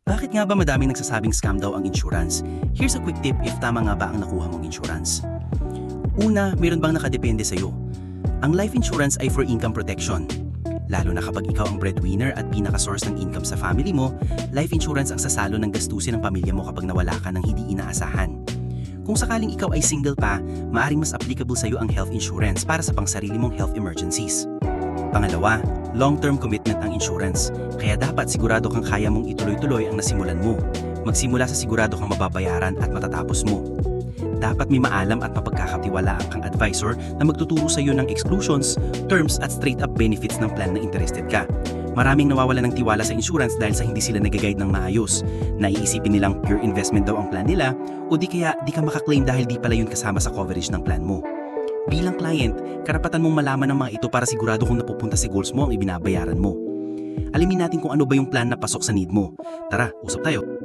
Bakit nga ba madaming nagsasabing scam daw ang insurance? Here's a quick tip if tama nga ba ang nakuha mong insurance. Una, meron bang nakadepende sa'yo? Ang life insurance ay for income protection. Lalo na kapag ikaw ang breadwinner at pinaka-source ng income sa family mo, life insurance ang sasalo ng gastusin ng pamilya mo kapag nawala ka ng hindi inaasahan. Kung sakaling ikaw ay single pa, maaring mas applicable sa'yo ang health insurance para sa pangsarili mong health emergencies. Pangalawa, long-term commitment ang insurance. Kaya dapat sigurado kang kaya mong ituloy-tuloy ang nasimulan mo. Magsimula sa sigurado kang mababayaran at matatapos mo. Dapat may maalam at mapagkakatiwalaan kang advisor na magtuturo sa iyo ng exclusions, terms at straight-up benefits ng plan na interested ka. Maraming nawawala ng tiwala sa insurance dahil sa hindi sila nag-guide ng maayos. Naiisipin nilang pure investment daw ang plan nila o di kaya di ka makaklaim dahil di pala yun kasama sa coverage ng plan mo. Bilang client, karapatan mong malaman ng mga ito para sigurado kung napupunta sa goals mo ang ibinabayaran mo. Alamin natin kung ano ba yung plan na pasok sa need mo. Tara, usap tayo!